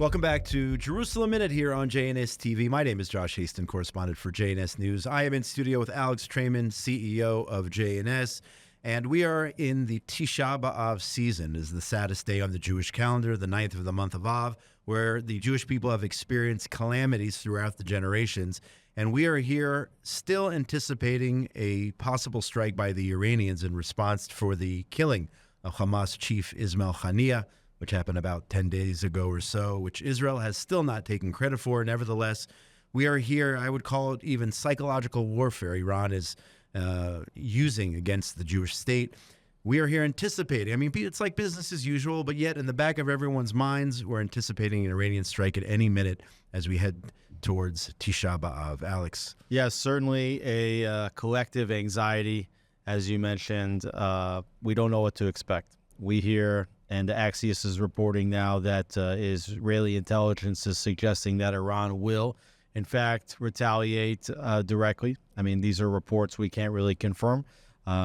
Welcome back to Jerusalem Minute here on JNS TV. My name is Josh Haston, correspondent for JNS News. I am in studio with Alex Trayman, CEO of JNS, and we are in the Tisha B'Av season. It is the saddest day on the Jewish calendar, the 9th of the month of Av, where the Jewish people have experienced calamities throughout the generations. And we are here still anticipating a possible strike by the Iranians in response for the killing of Hamas chief Ismail Haniyeh, which happened about 10 days ago or so, which Israel has still not taken credit for. Nevertheless, we are here, I would call it even psychological warfare Iran is using against the Jewish state. We are here anticipating. I mean, it's like business as usual, but yet in the back of everyone's minds, we're anticipating an Iranian strike at any minute as we head towards Tisha B'Av. Alex. Yes, certainly a collective anxiety. As you mentioned, we don't know what to expect. We hear, and Axios is reporting now that Israeli intelligence is suggesting that Iran will, in fact, retaliate directly. I mean, these are reports we can't really confirm,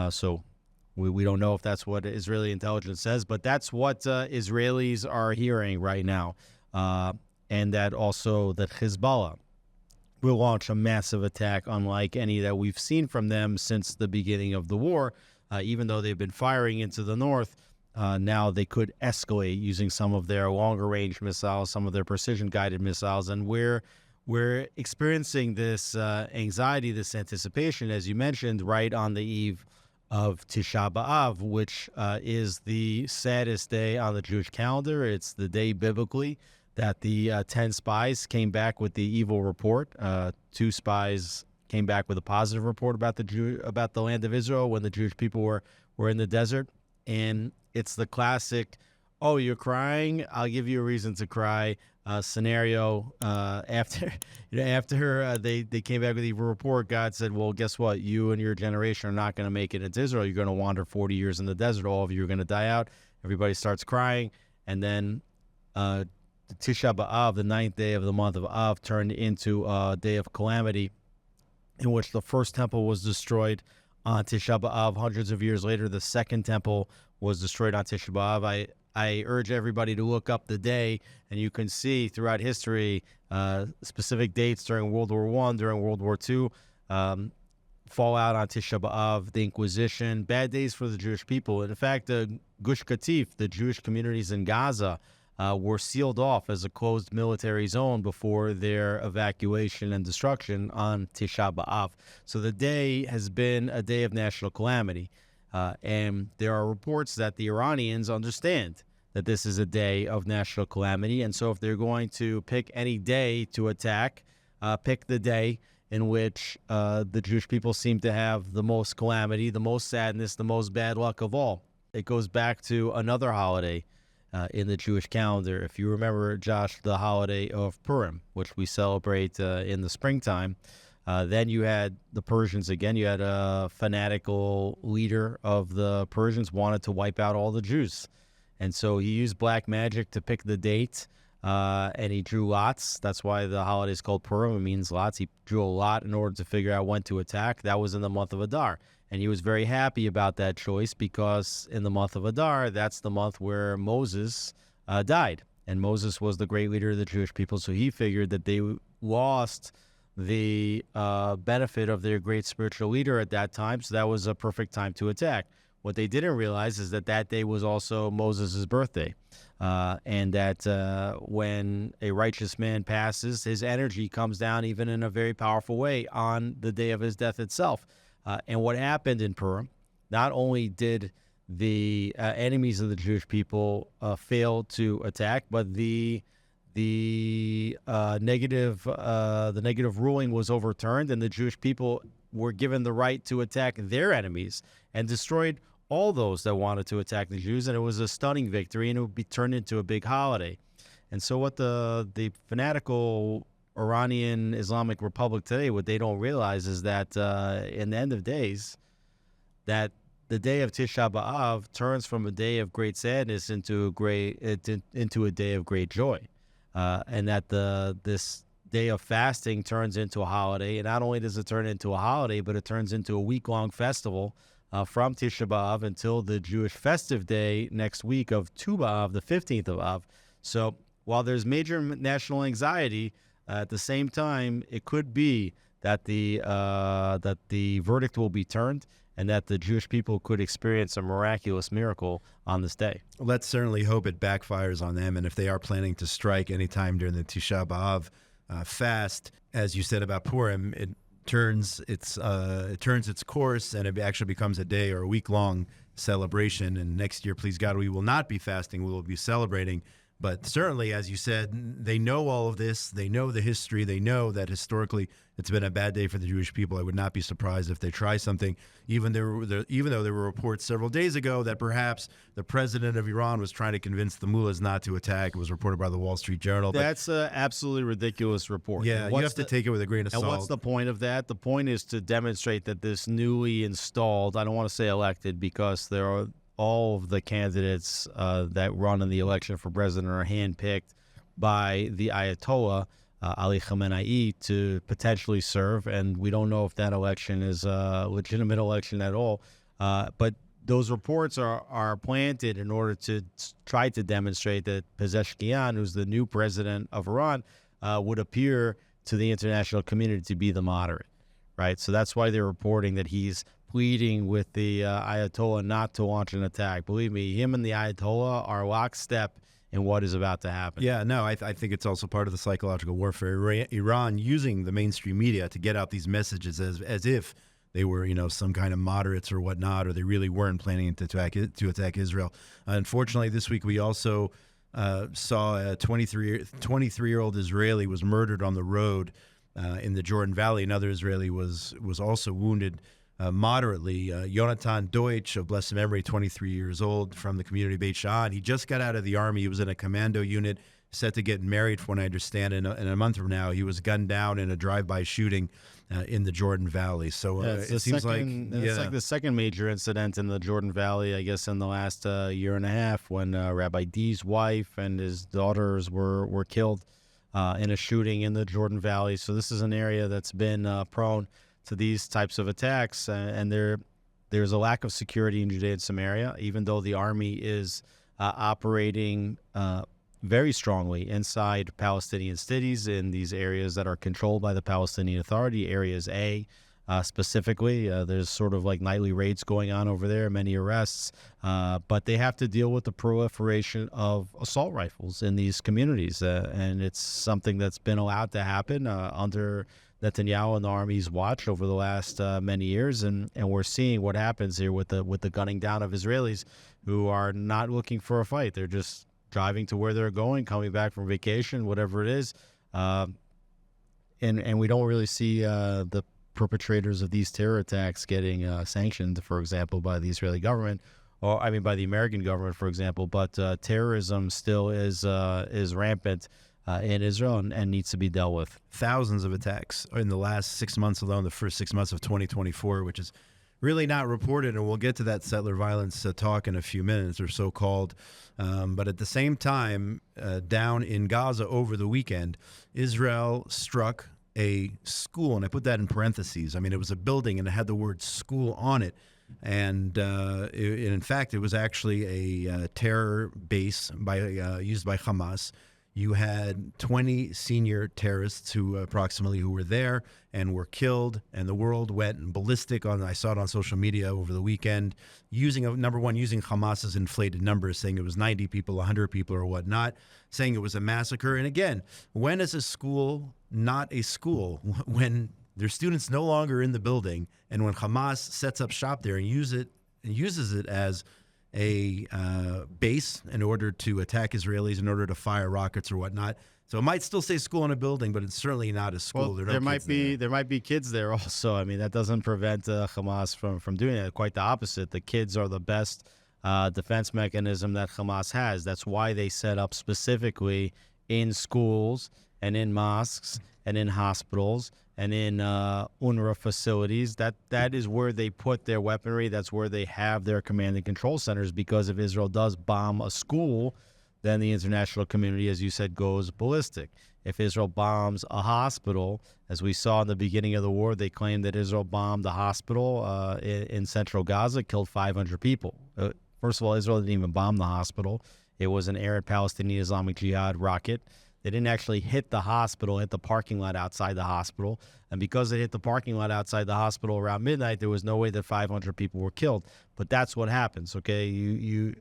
so we don't know if that's what Israeli intelligence says, but that's what Israelis are hearing right now, and that also that Hezbollah will launch a massive attack unlike any that we've seen from them since the beginning of the war. Even though they've been firing into the north, now they could escalate using some of their longer-range missiles, some of their precision-guided missiles, and we're experiencing this anxiety, this anticipation, as you mentioned, right on the eve of Tisha B'Av, which is the saddest day on the Jewish calendar. It's the day biblically that the 10 spies came back with the evil report. 2 spies came back with a positive report about the land of Israel when the Jewish people were in the desert. And it's the classic, oh, you're crying? I'll give you a reason to cry scenario. After they came back with the evil report, God said, well, guess what? You and your generation are not going to make it into Israel. You're going to wander 40 years in the desert. All of you are going to die out. Everybody starts crying. And then Tisha B'Av, the 9th day of the month of Av, turned into a day of calamity in which the first temple was destroyed on Tisha B'Av. Hundreds of years later, the second temple was destroyed on Tisha B'Av. I urge everybody to look up the day, and you can see throughout history specific dates during World War I, during World War II, fallout on Tisha B'Av, the Inquisition, bad days for the Jewish people. In fact, Gush Katif, the Jewish communities in Gaza, were sealed off as a closed military zone before their evacuation and destruction on Tisha B'Av. So the day has been a day of national calamity. And there are reports that the Iranians understand that this is a day of national calamity. And so if they're going to pick any day to attack, pick the day in which the Jewish people seem to have the most calamity, the most sadness, the most bad luck of all. It goes back to another holiday in the Jewish calendar. If you remember, Josh, the holiday of Purim, which we celebrate in the springtime. Then you had the Persians again. You had a fanatical leader of the Persians wanted to wipe out all the Jews. And so he used black magic to pick the date, and he drew lots. That's why the holiday is called Purim. It means lots. He drew a lot in order to figure out when to attack. That was in the month of Adar. And he was very happy about that choice because in the month of Adar, that's the month where Moses died. And Moses was the great leader of the Jewish people. So he figured that they lost the benefit of their great spiritual leader at that time. So that was a perfect time to attack. What they didn't realize is that that day was also Moses' birthday. And that when a righteous man passes, his energy comes down even in a very powerful way on the day of his death itself. And what happened in Purim, not only did the enemies of the Jewish people fail to attack, but the negative ruling was overturned, and the Jewish people were given the right to attack their enemies and destroyed all those that wanted to attack the Jews. And it was a stunning victory, and it would be turned into a big holiday. And so what the fanatical Iranian Islamic Republic today, what they don't realize is that in the end of days, that the day of Tisha B'Av turns from a day of great sadness into a day of great joy, and that this day of fasting turns into a holiday. And not only does it turn into a holiday, but it turns into a week-long festival from Tisha B'Av until the Jewish festive day next week of Tu B'Av, the 15th of Av. So while there's major national anxiety, at the same time, it could be that the verdict will be turned and that the Jewish people could experience a miraculous miracle on this day. Let's certainly hope it backfires on them. And if they are planning to strike anytime during the Tisha B'Av fast, as you said about Purim, it turns its course, and it actually becomes a day or a week-long celebration. And next year, please God, we will not be fasting. We will be celebrating. But certainly, as you said, they know all of this. They know the history. They know that historically it's been a bad day for the Jewish people. I would not be surprised if they try something, even though there were reports several days ago that perhaps the president of Iran was trying to convince the mullahs not to attack. It was reported by the Wall Street Journal. That's an absolutely ridiculous report. Yeah, you have to take it with a grain of salt. And what's the point of that? The point is to demonstrate that this newly installed, I don't want to say elected because there are all of the candidates that run in the election for president are handpicked by the Ayatollah, Ali Khamenei, to potentially serve. And we don't know if that election is a legitimate election at all. But those reports are planted in order to try to demonstrate that Pezeshkian, who's the new president of Iran, would appear to the international community to be the moderate, right? So that's why they're reporting that he's pleading with the Ayatollah not to launch an attack. Believe me, him and the Ayatollah are lockstep in what is about to happen. Yeah, no, I think it's also part of the psychological warfare. Iran using the mainstream media to get out these messages as if they were, some kind of moderates or whatnot, or they really weren't planning to attack Israel. Unfortunately, this week we also saw a 23-year-old Israeli was murdered on the road in the Jordan Valley. Another Israeli was also wounded moderately. Yonatan Deutsch of blessed memory, 23 years old, from the community of Beit Sha'an. He just got out of the army. He was in a commando unit, set to get married, from what I understand, in a month from now. He was gunned down in a drive-by shooting in the Jordan Valley. So it seems like the second major incident in the Jordan Valley, I guess, in the last year and a half, when Rabbi D's wife and his daughters were killed in a shooting in the Jordan Valley. So this is an area that's been prone to these types of attacks, and there's a lack of security in Judea and Samaria, even though the army is operating very strongly inside Palestinian cities in these areas that are controlled by the Palestinian Authority, areas A specifically. There's sort of like nightly raids going on over there, many arrests, but they have to deal with the proliferation of assault rifles in these communities, and it's something that's been allowed to happen under Netanyahu and the army's watch over the last many years, and we're seeing what happens here with the gunning down of Israelis who are not looking for a fight. They're just driving to where they're going, coming back from vacation, whatever it is, and we don't really see the perpetrators of these terror attacks getting sanctioned, for example, by the Israeli government, or by the American government, for example. But terrorism still is rampant in Israel and needs to be dealt with. Thousands of attacks in the last 6 months alone, the first 6 months of 2024, which is really not reported, and we'll get to that settler violence talk in a few minutes, or so-called. But at the same time, down in Gaza over the weekend, Israel struck a school, and I put that in parentheses. It was a building, and it had the word school on it. And in fact, it was actually a terror base used by Hamas. You had 20 senior terrorists who were there and were killed, and the world went ballistic I saw it on social media over the weekend, using Hamas's inflated numbers, saying it was 90 people, 100 people or whatnot, saying it was a massacre. And again, when is a school not a school? When there's students no longer in the building, and when Hamas sets up shop there and uses it as a base in order to attack Israelis, in order to fire rockets or whatnot. So it might still say school in a building, but it's certainly not a school. Well, there might be kids there also. That doesn't prevent Hamas from doing it. Quite the opposite. The kids are the best defense mechanism that Hamas has. That's why they set up specifically in schools and in mosques and in hospitals and in UNRWA facilities. That is where they put their weaponry. That's where they have their command and control centers, because if Israel does bomb a school, then the international community, as you said, goes ballistic. If Israel bombs a hospital, as we saw in the beginning of the war, they claimed that Israel bombed a hospital in central Gaza, killed 500 people. First of all, Israel didn't even bomb the hospital. It was an Arab Palestinian Islamic Jihad rocket. They didn't actually hit the hospital, hit the parking lot outside the hospital. And because it hit the parking lot outside the hospital around midnight, there was no way that 500 people were killed. But that's what happens, okay?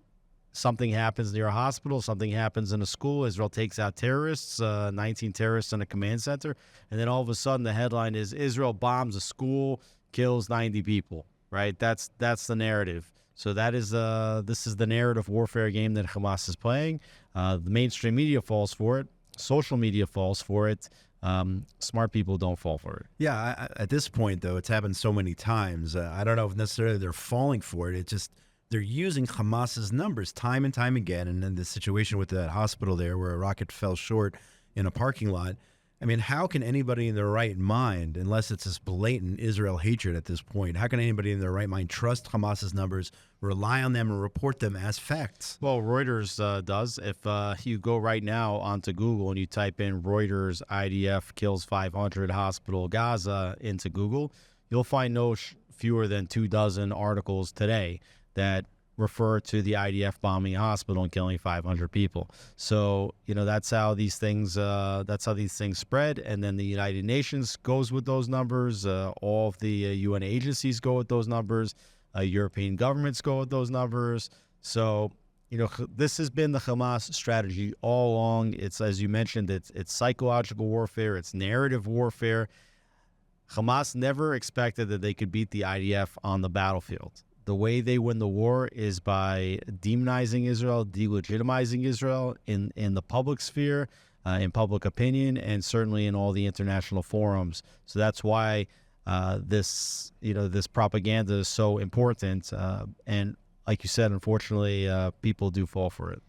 Something happens near a hospital, something happens in a school. Israel takes out terrorists, 19 terrorists in a command center. And then all of a sudden the headline is Israel bombs a school, kills 90 people, right? That's the narrative. So this is the narrative warfare game that Hamas is playing. The mainstream media falls for it. Social media falls for it. Smart people don't fall for it. Yeah, at this point, though, it's happened so many times. I don't know if necessarily they're falling for it. It's just they're using Hamas's numbers time and time again. And then the situation with that hospital there where a rocket fell short in a parking lot. I mean, how can anybody in their right mind, unless it's this blatant Israel hatred at this point, how can anybody in their right mind trust Hamas's numbers, rely on them, and report them as facts? Well, Reuters does. If you go right now onto Google and you type in Reuters IDF kills 500 hospital Gaza into Google, you'll find no fewer than 24 articles today that refer to the IDF bombing a hospital and killing 500 people. So, that's how these things spread. And then the United Nations goes with those numbers. All of the UN agencies go with those numbers. European governments go with those numbers. So, this has been the Hamas strategy all along. It's, as you mentioned, it's psychological warfare. It's narrative warfare. Hamas never expected that they could beat the IDF on the battlefield. The way they win the war is by demonizing Israel, delegitimizing Israel in the public sphere, in public opinion, and certainly in all the international forums. So that's why this propaganda is so important. And like you said, unfortunately, people do fall for it.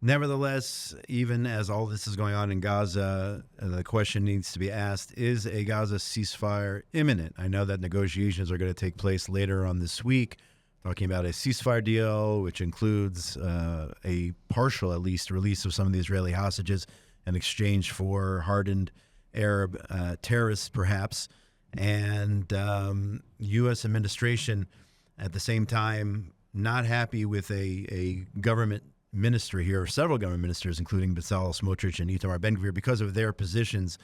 Nevertheless, even as all this is going on in Gaza, the question needs to be asked, is a Gaza ceasefire imminent? I know that negotiations are going to take place later on this week, talking about a ceasefire deal, which includes a partial, at least, release of some of the Israeli hostages in exchange for hardened Arab terrorists, perhaps. And U.S. administration, at the same time, not happy with a government minister here, several government ministers, including Bezalel Smotrich and Itamar Ben-Gvir, because of their positions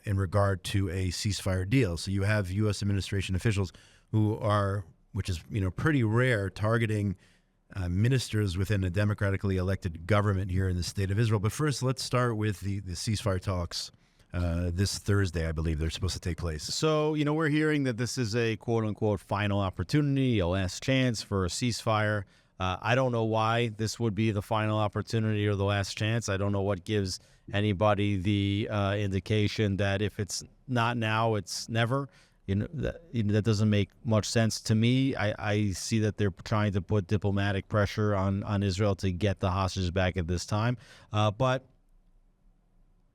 in regard to a ceasefire deal. So you have U.S. administration officials who are, which is pretty rare, targeting ministers within a democratically elected government here in the state of Israel. But first, let's start with the ceasefire talks. This Thursday, I believe they're supposed to take place. So, we're hearing that this is a quote-unquote final opportunity, a last chance for a ceasefire. I don't know why this would be the final opportunity or the last chance. I don't know what gives anybody the indication that if it's not now, it's never. That doesn't make much sense to me. I see that they're trying to put diplomatic pressure on Israel to get the hostages back at this time. But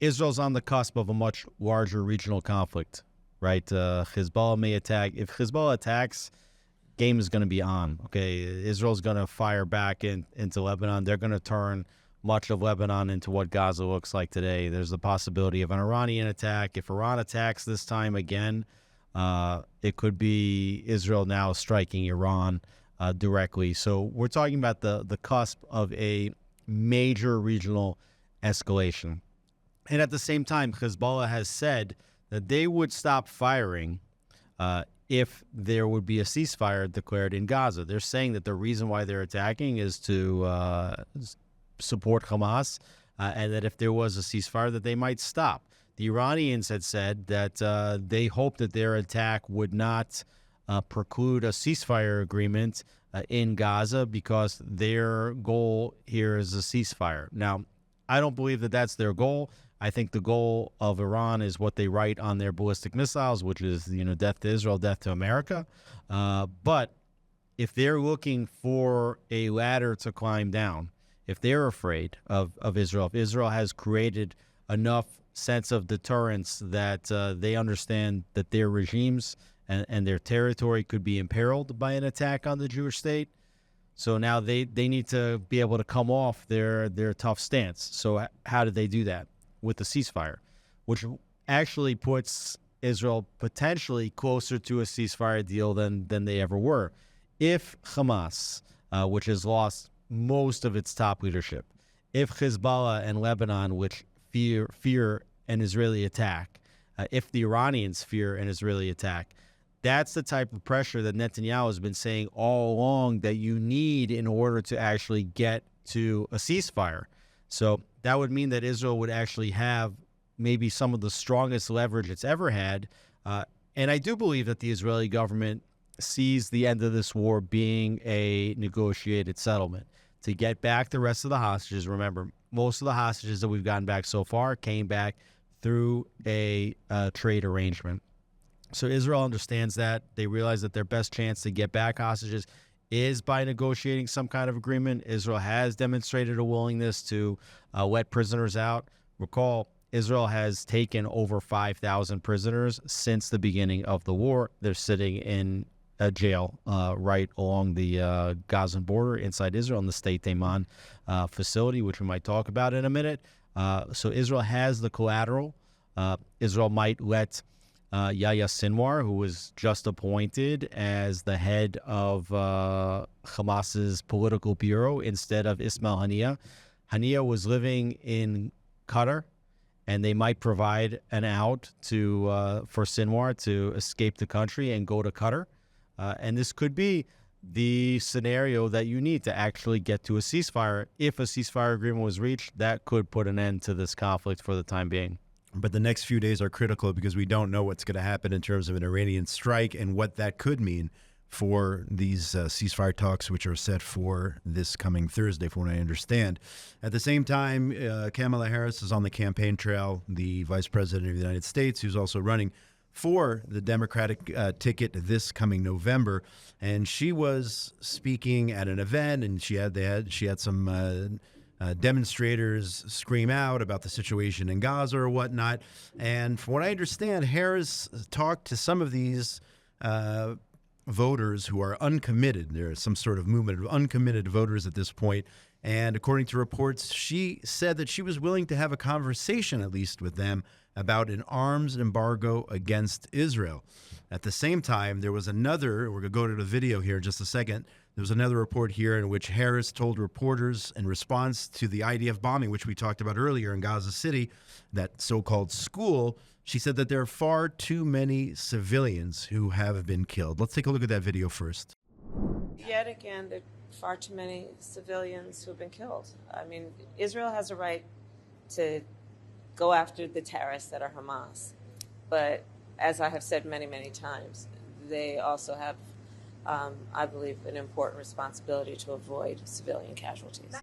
Israel's on the cusp of a much larger regional conflict, right? Hezbollah may attack. If Hezbollah attacks, game is going to be on, okay? Israel's going to fire back into Lebanon. They're going to turn much of Lebanon into what Gaza looks like today. There's the possibility of an Iranian attack. If Iran attacks this time again, it could be Israel now striking Iran directly. So we're talking about the cusp of a major regional escalation. And at the same time, Hezbollah has said that they would stop firing if there would be a ceasefire declared in Gaza. They're saying that the reason why they're attacking is to support Hamas, and that if there was a ceasefire, that they might stop. The Iranians had said that they hoped that their attack would not preclude a ceasefire agreement in Gaza because their goal here is a ceasefire. Now, I don't believe that that's their goal. I think the goal of Iran is what they write on their ballistic missiles, which is, death to Israel, death to America. But if they're looking for a ladder to climb down, if they're afraid of Israel, if Israel has created enough sense of deterrence that they understand that their regimes and their territory could be imperiled by an attack on the Jewish state, so now they need to be able to come off their tough stance. So how did they do that? With the ceasefire, which actually puts Israel potentially closer to a ceasefire deal than they ever were. If Hamas, which has lost most of its top leadership. If Hezbollah and Lebanon, which fear an Israeli attack, if the Iranians fear an Israeli attack, that's the type of pressure that Netanyahu has been saying all along that you need in order to actually get to a ceasefire. So that would mean that Israel would actually have maybe some of the strongest leverage it's ever had. And I do believe that the Israeli government sees the end of this war being a negotiated settlement to get back the rest of the hostages. Remember, most of the hostages that we've gotten back so far came back through a trade arrangement. So Israel understands that. They realize that their best chance to get back hostages is by negotiating some kind of agreement. Israel has demonstrated a willingness to let prisoners out. Recall, Israel has taken over 5,000 prisoners since the beginning of the war. They're sitting in a jail right along the Gaza border inside Israel in the State Tehran facility, which we might talk about in a minute. So Israel has the collateral. Israel might let Yahya Sinwar, who was just appointed as the head of Hamas's political bureau instead of Ismail Haniyeh. Haniyeh was living in Qatar, and they might provide an out for Sinwar to escape the country and go to Qatar. And this could be the scenario that you need to actually get to a ceasefire. If a ceasefire agreement was reached, that could put an end to this conflict for the time being. But the next few days are critical because we don't know what's going to happen in terms of an Iranian strike and what that could mean for these ceasefire talks, which are set for this coming Thursday, from what I understand. At the same time, Kamala Harris is on the campaign trail, the vice president of the United States, who's also running for the Democratic ticket this coming November. And she was speaking at an event, and she had some demonstrators scream out about the situation in Gaza or whatnot. And from what I understand, Harris talked to some of these voters who are uncommitted. There is some sort of movement of uncommitted voters at this point. And according to reports, she said that she was willing to have a conversation, at least with them, about an arms embargo against Israel. At the same time, there was another, we're going to go to the video here in just a second, there was another report here in which Harris told reporters in response to the IDF bombing, which we talked about earlier in Gaza City, that so-called school, she said that there are far too many civilians who have been killed. Let's take a look at that video first. Yet again, there are far too many civilians who have been killed. I mean, Israel has a right to go after the terrorists that are Hamas. But as I have said many, many times, they also have, I believe, an important responsibility to avoid civilian casualties.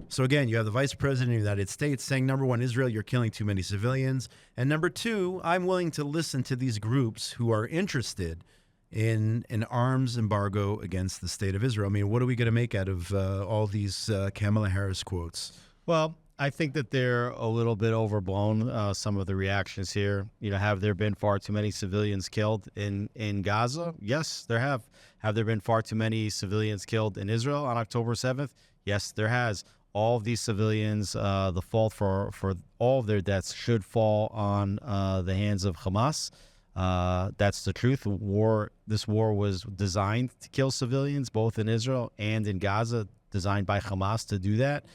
So again, you have the vice president of the United States saying, number one, Israel, you're killing too many civilians. And number two, I'm willing to listen to these groups who are interested in an arms embargo against the state of Israel. I mean, what are we going to make out of all these Kamala Harris quotes? Well, I think that they're a little bit overblown, some of the reactions here. You know, have there been far too many civilians killed in Gaza? Yes, there have. Have there been far too many civilians killed in Israel on October 7th? Yes, there has. All of these civilians, the fault for all of their deaths should fall on the hands of Hamas. That's the truth. This war was designed to kill civilians, both in Israel and in Gaza, designed by Hamas to do that.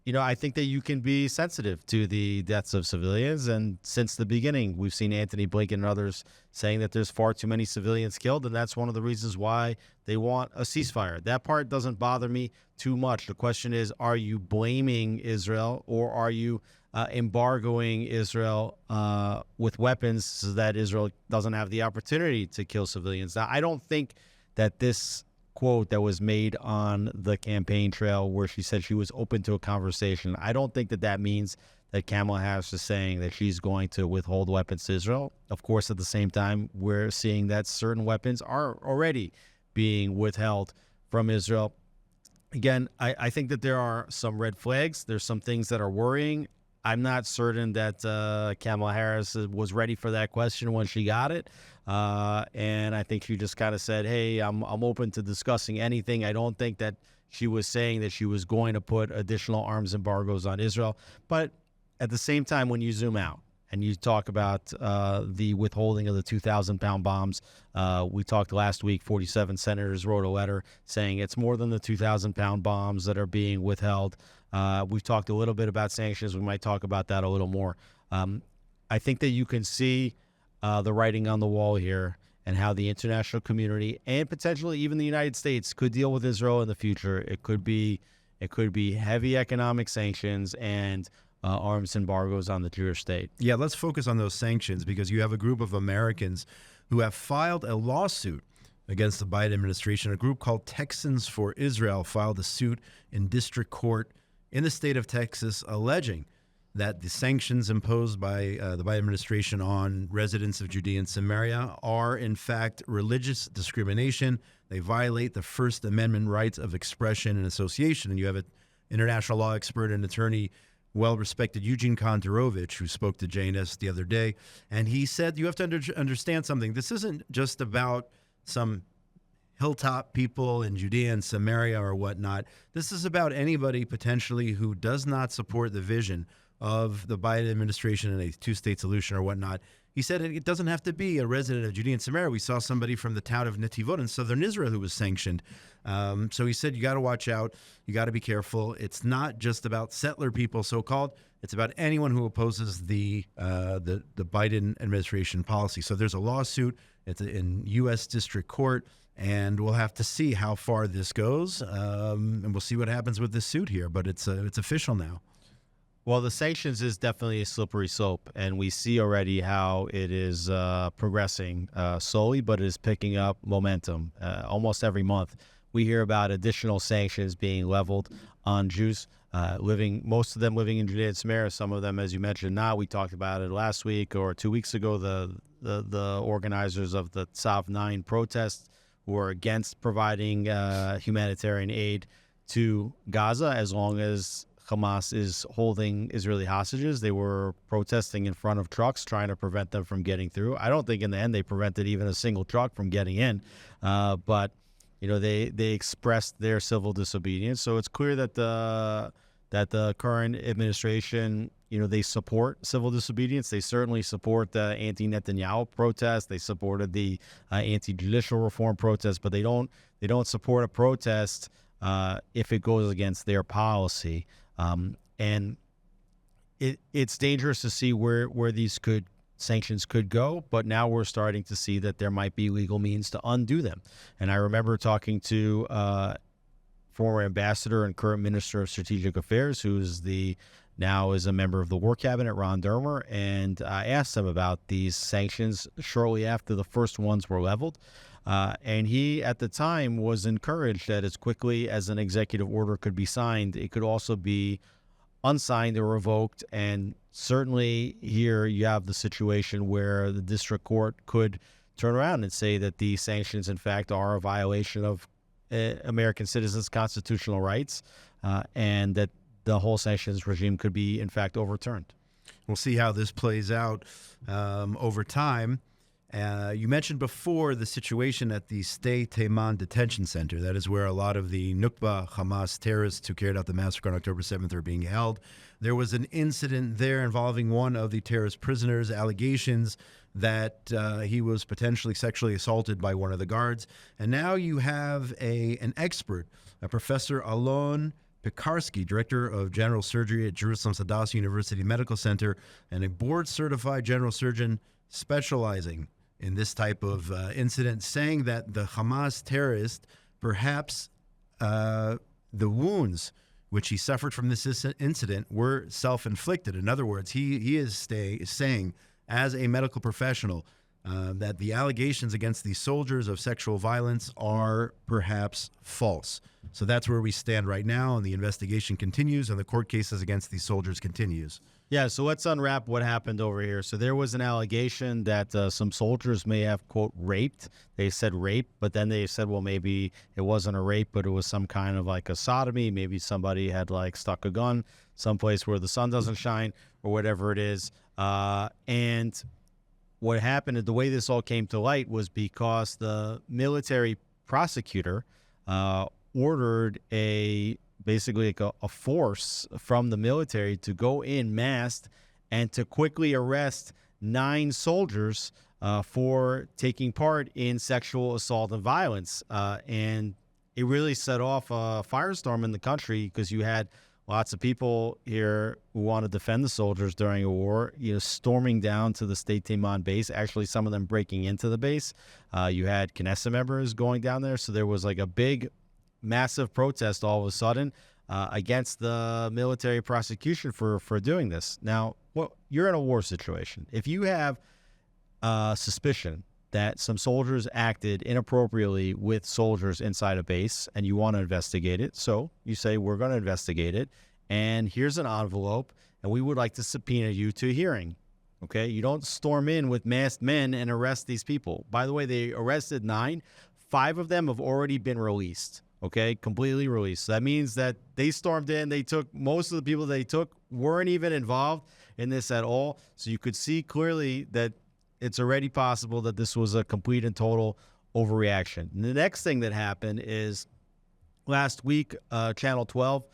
You know, I think that you can be sensitive to the deaths of civilians. And since the beginning, we've seen Antony Blinken and others saying that there's far too many civilians killed. And that's one of the reasons why they want a ceasefire. That part doesn't bother me too much. The question is, are you blaming Israel, or are you embargoing Israel with weapons so that Israel doesn't have the opportunity to kill civilians? Now, I don't think that this quote that was made on the campaign trail where she said she was open to a conversation, I don't think that that means that Kamala Harris is saying that she's going to withhold weapons to Israel. Of course, at the same time, we're seeing that certain weapons are already being withheld from Israel. Again, I think that there are some red flags. There's some things that are worrying. I'm not certain that Kamala Harris was ready for that question when she got it. And I think she just kind of said, hey, I'm open to discussing anything. I don't think that she was saying that she was going to put additional arms embargoes on Israel. But at the same time, when you zoom out and you talk about the withholding of the 2,000-pound bombs. We talked last week, 47 senators wrote a letter saying it's more than the 2,000-pound bombs that are being withheld. We've talked a little bit about sanctions. We might talk about that a little more. I think that you can see the writing on the wall here and how the international community and potentially even the United States could deal with Israel in the future. It could be heavy economic sanctions and arms embargoes on the Jewish state. Yeah, let's focus on those sanctions because you have a group of Americans who have filed a lawsuit against the Biden administration. A group called Texans for Israel filed a suit in district court in the state of Texas alleging that the sanctions imposed by the Biden administration on residents of Judea and Samaria are, in fact, religious discrimination. They violate the First Amendment rights of expression and association. And you have an international law expert and attorney, well-respected Eugene Kontorovich, who spoke to JNS the other day. And he said, you have to understand something. This isn't just about some hilltop people in Judea and Samaria or whatnot. This is about anybody potentially who does not support the vision of the Biden administration and a two-state solution or whatnot. He said it doesn't have to be a resident of Judea and Samaria. We saw somebody from the town of Netivot in southern Israel who was sanctioned. So he said, you got to watch out. You got to be careful. It's not just about settler people, so-called. It's about anyone who opposes the Biden administration policy. So there's a lawsuit. It's in U.S. District Court, and we'll have to see how far this goes. And we'll see what happens with this suit here. But it's official now. Well, the sanctions is definitely a slippery slope, and we see already how it is progressing slowly, but it is picking up momentum. Almost every month, we hear about additional sanctions being leveled on Jews, most of them living in Judea and Samaria, some of them, as you mentioned, not. We talked about it last week or 2 weeks ago, the organizers of the Tzav 9 protests who were against providing humanitarian aid to Gaza as long as Hamas is holding Israeli hostages. They were protesting in front of trucks, trying to prevent them from getting through. I don't think in the end they prevented even a single truck from getting in, but they expressed their civil disobedience. So it's clear that the current administration, they support civil disobedience. They certainly support the anti-Netanyahu protest. They supported the anti-judicial reform protest, but they don't support a protest if it goes against their policy. And it's dangerous to see where these sanctions could go, but now we're starting to see that there might be legal means to undo them. And I remember talking to former ambassador and current minister of strategic affairs, who's now is a member of the war cabinet, Ron Dermer, and I asked him about these sanctions shortly after the first ones were leveled. And he, at the time, was encouraged that as quickly as an executive order could be signed, it could also be unsigned or revoked. And certainly here you have the situation where the district court could turn around and say that these sanctions, in fact, are a violation of American citizens' constitutional rights, and that the whole sanctions regime could be, in fact, overturned. We'll see how this plays out over time. You mentioned before the situation at the Stay Tehran Detention Center. That is where a lot of the Nukba Hamas terrorists who carried out the massacre on October 7th are being held. There was an incident there involving one of the terrorist prisoners, allegations that he was potentially sexually assaulted by one of the guards. And now you have an expert, Professor Alon Pekarsky, director of general surgery at Jerusalem's Hadassah University Medical Center, and a board-certified general surgeon specializing in this type of incident, saying that the Hamas terrorist, perhaps the wounds which he suffered from this incident were self-inflicted. In other words, he is saying, as a medical professional, that the allegations against these soldiers of sexual violence are perhaps false. So that's where we stand right now, and the investigation continues, and the court cases against these soldiers continues. Yeah, so let's unwrap what happened over here. So there was an allegation that some soldiers may have, quote, raped. They said rape, but then they said, well, maybe it wasn't a rape, but it was some kind of like a sodomy. Maybe somebody had like stuck a gun someplace where the sun doesn't shine or whatever it is. And what happened, the way this all came to light, was because the military prosecutor ordered basically like a force from the military to go in masked and to quickly arrest 9 soldiers for taking part in sexual assault and violence. And it really set off a firestorm in the country because you had lots of people here who want to defend the soldiers during a war, storming down to the State Tehran base, actually some of them breaking into the base. You had Knesset members going down there. So there was like a big, massive protest all of a sudden against the military prosecution for doing this. Now, you're in a war situation. If you have suspicion that some soldiers acted inappropriately with soldiers inside a base and you want to investigate it, so you say, we're going to investigate it, and here's an envelope, and we would like to subpoena you to a hearing. Okay? You don't storm in with masked men and arrest these people. By the way, they arrested 9. 5 of them have already been released. Okay? Completely released. So that means that they stormed in. They took, most of the people they took weren't even involved in this at all. So you could see clearly that it's already possible that this was a complete and total overreaction. And the next thing that happened is last week, Channel 12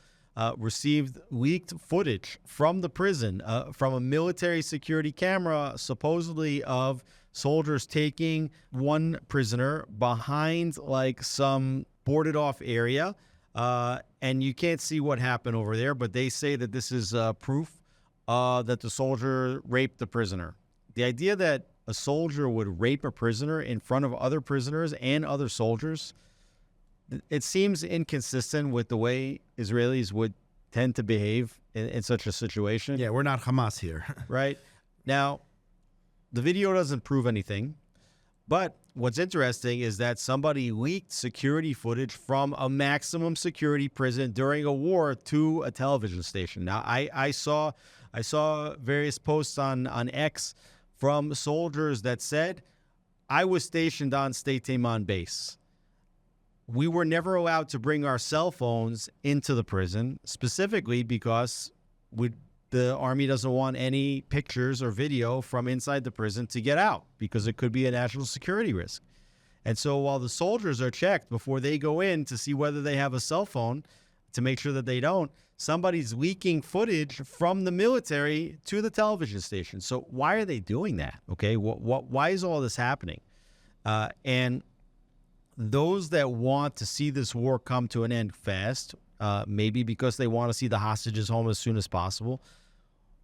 received leaked footage from the prison, from a military security camera, supposedly of soldiers taking one prisoner behind like some boarded off area. And you can't see what happened over there, but they say that this is proof that the soldier raped the prisoner. The idea that a soldier would rape a prisoner in front of other prisoners and other soldiers, it seems inconsistent with the way Israelis would tend to behave in such a situation. Yeah, we're not Hamas here. Right? Now, the video doesn't prove anything, but what's interesting is that somebody leaked security footage from a maximum security prison during a war to a television station. Now, I saw various posts on X from soldiers that said, I was stationed on State Tehran base. We were never allowed to bring our cell phones into the prison, specifically because the Army doesn't want any pictures or video from inside the prison to get out because it could be a national security risk. And so while the soldiers are checked before they go in to see whether they have a cell phone, to make sure that they don't, somebody's leaking footage from the military to the television station. So why are they doing that? Okay, why is all this happening? And those that want to see this war come to an end fast, maybe because they want to see the hostages home as soon as possible,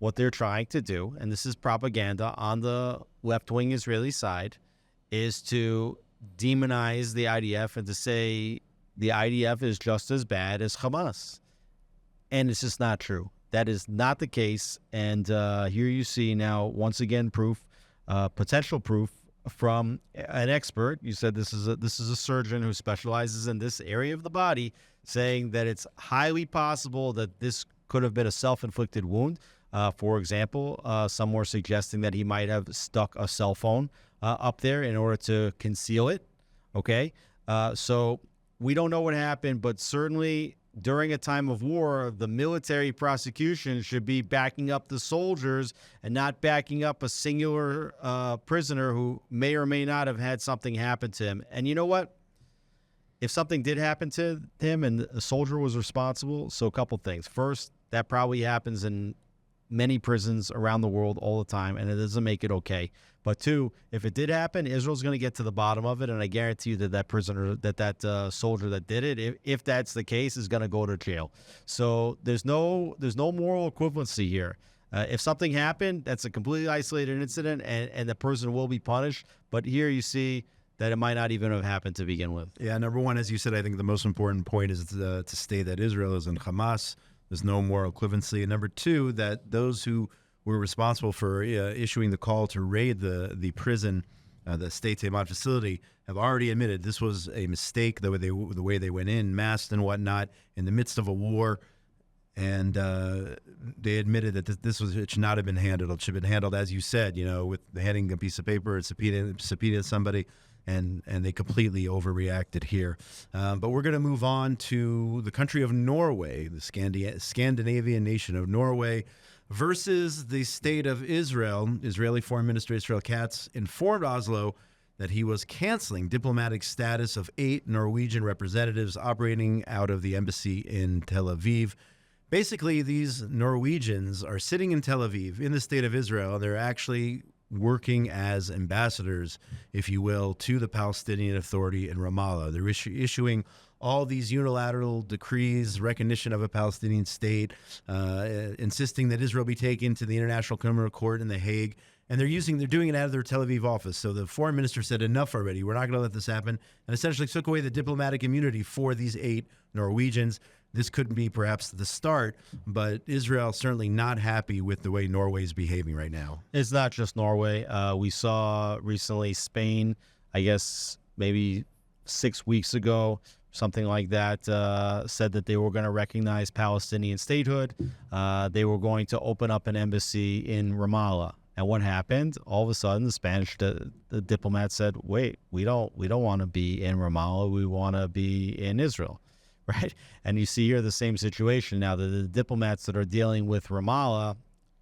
what they're trying to do, and this is propaganda on the left-wing Israeli side, is to demonize the IDF and to say the IDF is just as bad as Hamas. And it's just not true. That is not the case. And here you see now, once again, proof, potential proof from an expert. You said this is a surgeon who specializes in this area of the body, saying that it's highly possible that this could have been a self-inflicted wound. For example, some were suggesting that he might have stuck a cell phone up there in order to conceal it. Okay, so we don't know what happened, but certainly during a time of war, the military prosecution should be backing up the soldiers and not backing up a singular prisoner who may or may not have had something happen to him. And you know what? If something did happen to him and a soldier was responsible, so a couple things. First, that probably happens in many prisons around the world all the time, and it doesn't make it okay. But two, if it did happen, Israel's going to get to the bottom of it, and I guarantee you that prisoner, that soldier that did it, if that's the case, is going to go to jail. So there's no moral equivalency here. If something happened, that's a completely isolated incident, and the person will be punished. But here you see that it might not even have happened to begin with. Yeah, number one, as you said, I think the most important point is to state that Israel isn't Hamas. There's no moral equivalency. And number two, that those who were responsible for issuing the call to raid the prison, the State Tehran facility, have already admitted this was a mistake, the way they went in, masked and whatnot, in the midst of a war. And they admitted that it should not have been handled. It should have been handled, as you said, with handing a piece of paper, subpoena somebody, and they completely overreacted here. But we're going to move on to the country of Norway, the Scandinavian nation of Norway, versus the state of Israel. Israeli Foreign Minister Israel Katz informed Oslo that he was canceling diplomatic status of 8 Norwegian representatives operating out of the embassy in Tel Aviv Basically, these Norwegians are sitting in Tel Aviv in the state of Israel. They're actually working as ambassadors, if you will, to the Palestinian Authority in Ramallah. They're issuing all these unilateral decrees, recognition of a Palestinian state, insisting that Israel be taken to the International Criminal Court in The Hague. And they're doing it out of their Tel Aviv office. So the foreign minister said, enough already. We're not going to let this happen. And essentially took away the diplomatic immunity for these 8 Norwegians. This could be perhaps the start, but Israel certainly not happy with the way Norway is behaving right now. It's not just Norway. We saw recently Spain, I guess maybe 6 weeks ago, something like that, said that they were going to recognize Palestinian statehood. They were going to open up an embassy in Ramallah. And what happened? All of a sudden, the Spanish the diplomat said, "Wait, we don't want to be in Ramallah. We want to be in Israel." Right? And you see here the same situation now that the diplomats that are dealing with Ramallah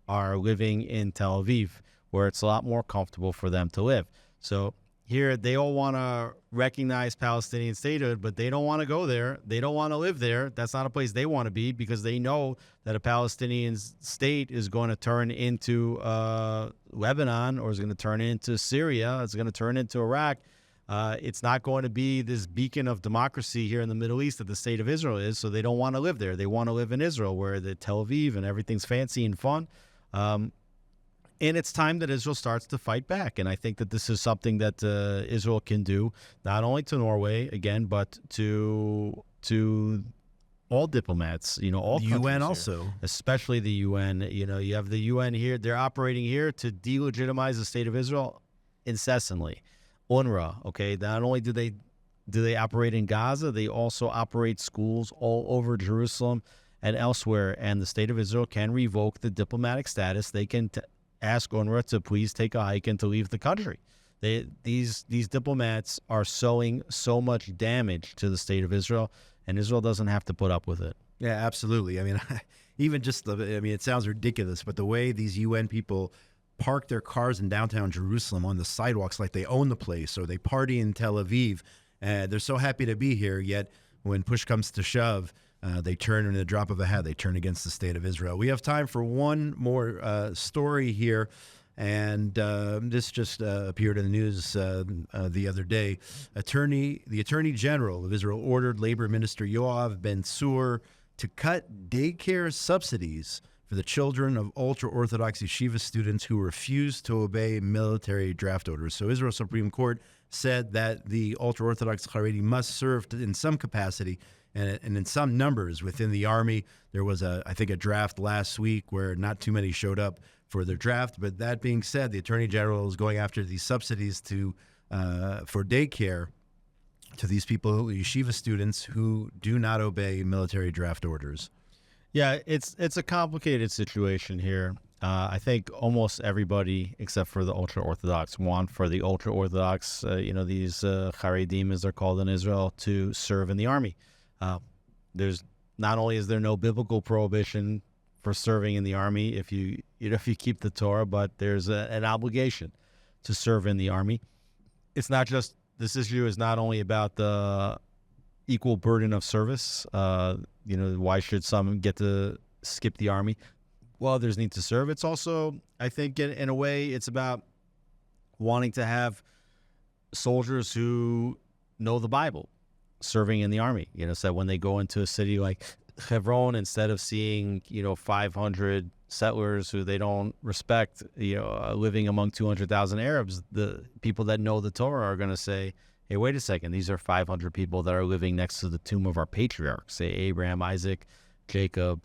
are living in Tel Aviv, where it's a lot more comfortable for them to live. So here they all want to recognize Palestinian statehood, but they don't want to go there. They don't want to live there. That's not a place they want to be, because they know that a Palestinian state is going to turn into Lebanon, or is going to turn into Syria. It's going to turn into Iraq. It's not going to be this beacon of democracy here in the Middle East that the state of Israel is, so they don't want to live there. They want to live in Israel, where the Tel Aviv and everything's fancy and fun. And it's time that Israel starts to fight back. And I think that this is something that Israel can do, not only to Norway, again, but to all diplomats, all the UN also. Especially the UN. You have the UN here. They're operating here to delegitimize the state of Israel incessantly. UNRWA, okay, not only do they operate in Gaza, they also operate schools all over Jerusalem and elsewhere. And the state of Israel can revoke the diplomatic status. They can ask UNRWA to please take a hike and to leave the country. These diplomats are sowing so much damage to the state of Israel, and Israel doesn't have to put up with it. Yeah, absolutely. I mean, it sounds ridiculous, but the way these UN people park their cars in downtown Jerusalem on the sidewalks like they own the place, or they party in Tel Aviv, they're so happy to be here, yet when push comes to shove, they turn in a drop of a hat. They turn against the state of Israel. We have time for one more story here, and this just appeared in the news the other day. The Attorney General of Israel ordered Labor Minister Yoav Ben-Tzur to cut daycare subsidies for the children of Ultra-Orthodox Yeshiva students who refuse to obey military draft orders. So Israel's Supreme Court said that the Ultra-Orthodox Haredi must serve in some capacity and in some numbers within the army. There was, I think, a draft last week where not too many showed up for their draft. But that being said, the Attorney General is going after these subsidies for daycare to these people, yeshiva students, who do not obey military draft orders. Yeah, it's a complicated situation here. I think almost everybody, except for the Ultra-Orthodox, want for the Ultra-Orthodox, these Haredim, as they're called in Israel, to serve in the army. There's not only is there no biblical prohibition for serving in the army if you keep the Torah, but there's an obligation to serve in the army. It's not just, this issue is not only about the equal burden of service. Why should some get to skip the army? Well, others need to serve. It's also, I think, in a way, it's about wanting to have soldiers who know the Bible serving in the army. So when they go into a city like Hebron, instead of seeing 500 settlers who they don't respect, living among 200,000 Arabs, the people that know the Torah are going to say, hey, wait a second, these are 500 people that are living next to the tomb of our patriarchs, say Abraham, Isaac, Jacob,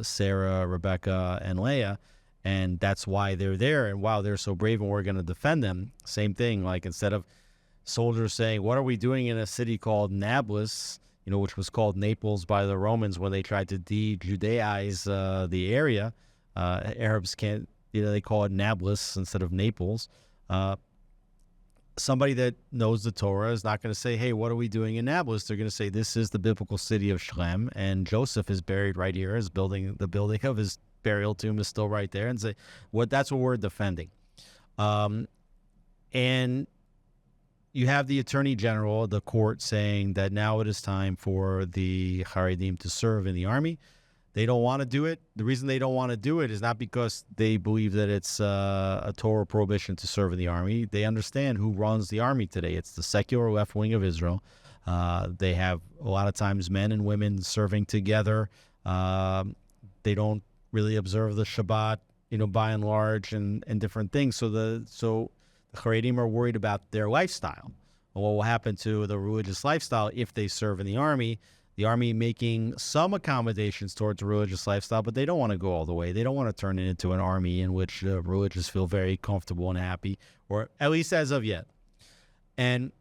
Sarah, Rebecca, and Leah, and that's why they're there, and wow, they're so brave, and we're going to defend them. Same thing, like instead of soldiers saying, what are we doing in a city called Nablus, which was called Naples by the Romans when they tried to de-Judaize the area. Arabs can't, they call it Nablus instead of Naples. Somebody that knows the Torah is not going to say, hey, what are we doing in Nablus? They're going to say, this is the biblical city of Shem, and Joseph is buried right here. The building of his burial tomb is still right there, and say, that's what we're defending. And you have the Attorney General, the court, saying that now it is time for the Haredim to serve in the army. They don't want to do it. The reason they don't want to do it is not because they believe that it's a Torah prohibition to serve in the army. They understand who runs the army today. It's the secular left wing of Israel. They have a lot of times men and women serving together. They don't really observe the Shabbat, by and large, and different things. So the Haredim are worried about their lifestyle. What will happen to the religious lifestyle if they serve in the army? The army making some accommodations towards the religious lifestyle, but they don't want to go all the way. They don't want to turn it into an army in which the religious feel very comfortable and happy, or at least as of yet. And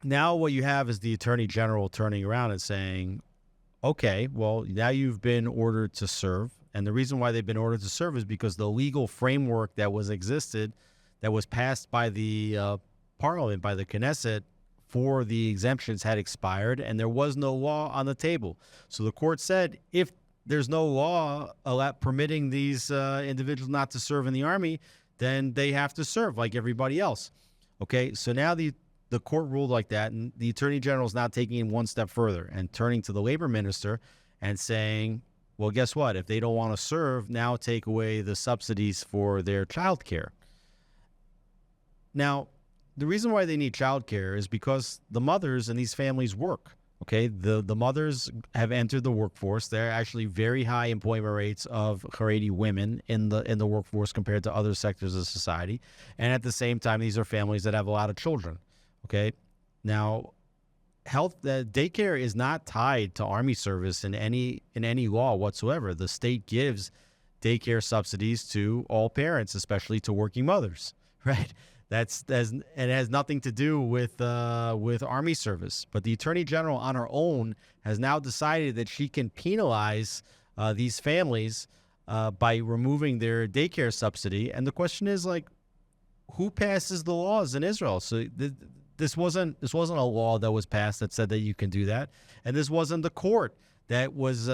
now what you have is the Attorney General turning around and saying, okay, well, now you've been ordered to serve. And the reason why they've been ordered to serve is because the legal framework that was passed by the parliament, by the Knesset, for the exemptions had expired, and there was no law on the table. So the court said, if there's no law permitting these individuals not to serve in the army, then they have to serve like everybody else. Okay, so now the court ruled like that, and the Attorney General is now taking it one step further and turning to the Labor Minister and saying, well, guess what? If they don't want to serve, now take away the subsidies for their child care. Now, the reason why they need child care is because the mothers in these families work. Okay, the mothers have entered the workforce. There are actually very high employment rates of Haredi women in the workforce compared to other sectors of society. And at the same time, these are families that have a lot of children. Okay, now daycare is not tied to army service in any law whatsoever. The state gives daycare subsidies to all parents, especially to working mothers. Right. And it has nothing to do with army service. But the Attorney General on her own has now decided that she can penalize these families by removing their daycare subsidy. And the question is, like, who passes the laws in Israel? So this wasn't a law that was passed that said that you can do that, and this wasn't the court that was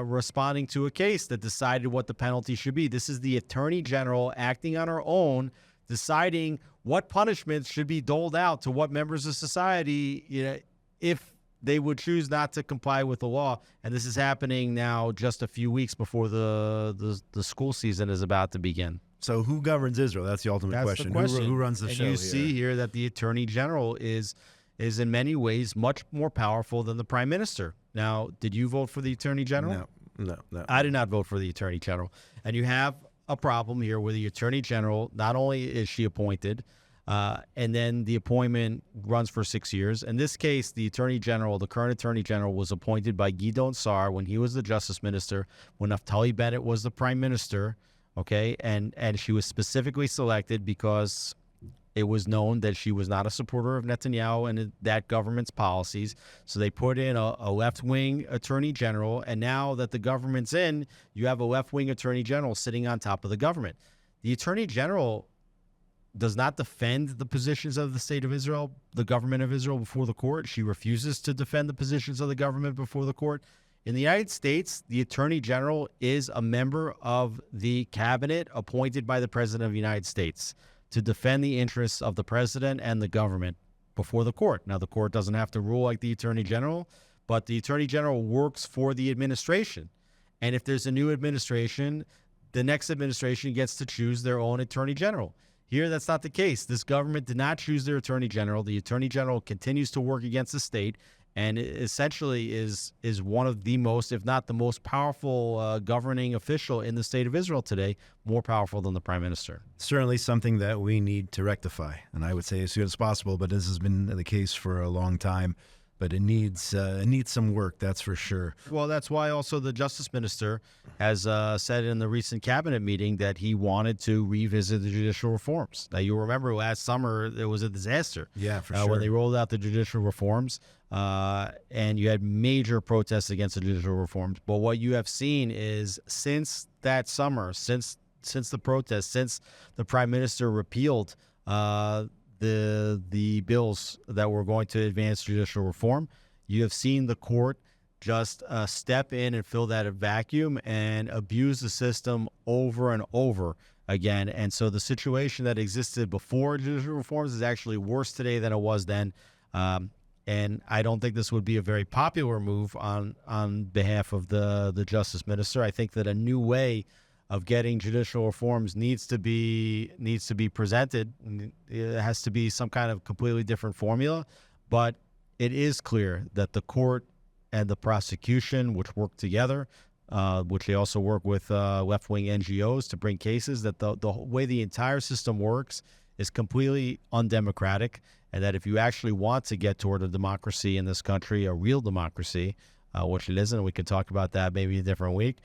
responding to a case that decided what the penalty should be. This is the Attorney General acting on her own, deciding what punishments should be doled out to what members of society, if they would choose not to comply with the law. And this is happening now just a few weeks before the school season is about to begin. So who governs Israel? That's the ultimate question. The question. Who runs the show here? You see here that the Attorney General is in many ways much more powerful than the Prime Minister. Now, did you vote for the Attorney General? No. I did not vote for the Attorney General. And you have a problem here where the Attorney General, not only is she appointed, and then the appointment runs for 6 years. In this case, the Attorney General, the current Attorney General, was appointed by Gideon Sa'ar when he was the Justice Minister, when Naftali Bennett was the Prime Minister, okay? And she was specifically selected because it was known that she was not a supporter of Netanyahu and that government's policies. So they put in a left-wing Attorney General, and now that the government's in, you have a left-wing Attorney General sitting on top of the government. The Attorney General does not defend the positions of the state of Israel, the government of Israel, before the court. She refuses to defend the positions of the government before the court. In the United States, the Attorney General is a member of the cabinet appointed by the President of the United States to defend the interests of the president and the government before the court. Now, the court doesn't have to rule like the Attorney General, but the Attorney General works for the administration. And if there's a new administration, the next administration gets to choose their own Attorney General. Here, that's not the case. This government did not choose their Attorney General. The Attorney General continues to work against the state, and essentially is one of the most, if not the most powerful governing official in the state of Israel today, more powerful than the Prime Minister. Certainly something that we need to rectify, and I would say as soon as possible, but this has been the case for a long time. But it needs some work, that's for sure. Well, that's why also the Justice Minister has said in the recent cabinet meeting that he wanted to revisit the judicial reforms. Now, you remember last summer there was a disaster. Yeah, for sure. When they rolled out the judicial reforms, and you had major protests against the judicial reforms. But what you have seen is since that summer, since the protests, since the Prime Minister repealed the bills that were going to advance judicial reform, you have seen the court just step in and fill that vacuum and abuse the system over and over again. And so the situation that existed before judicial reforms is actually worse today than it was then. And I don't think this would be a very popular move on behalf of the Justice Minister. I think that a new way of getting judicial reforms needs to be presented. It has to be some kind of completely different formula. But it is clear that the court and the prosecution, which work together, which they also work with left-wing NGOs to bring cases, that the way the entire system works is completely undemocratic, and that if you actually want to get toward a democracy in this country, a real democracy, which it isn't, and we can talk about that maybe a different week,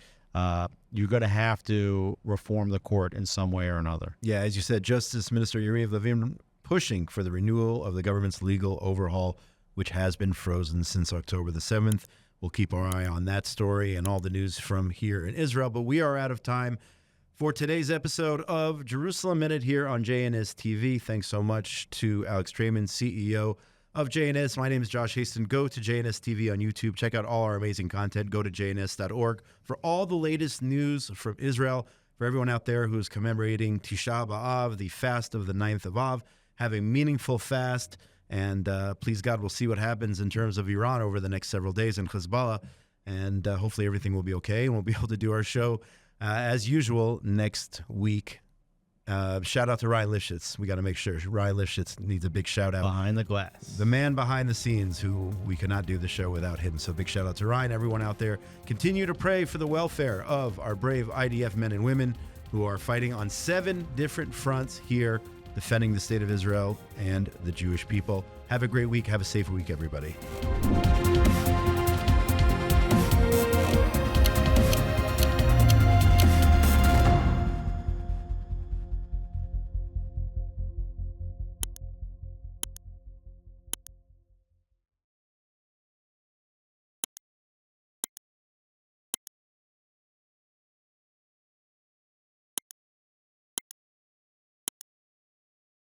you're going to have to reform the court in some way or another. Yeah, as you said, Justice Minister Yariv Levin pushing for the renewal of the government's legal overhaul, which has been frozen since October the 7th. We'll keep our eye on that story and all the news from here in Israel. But we are out of time for today's episode of Jerusalem Minute here on JNS TV. Thanks so much to Alex Trayman, CEO of JNS. My name is Josh Haston. Go to JNS TV on YouTube. Check out all our amazing content. Go to jns.org for all the latest news from Israel. For everyone out there who's commemorating Tisha B'Av, the fast of the 9th of Av, have a meaningful fast. And please God, we'll see what happens in terms of Iran over the next several days and Hezbollah. And hopefully everything will be okay. And we'll be able to do our show as usual next week. Shout out to Ryan Lifshitz. We got to make sure Ryan Lifshitz needs a big shout out. Behind the glass. The man behind the scenes who we could not do the show without him. So big shout out to Ryan. Everyone out there, continue to pray for the welfare of our brave IDF men and women who are fighting on 7 different fronts here, defending the state of Israel and the Jewish people. Have a great week. Have a safe week, everybody.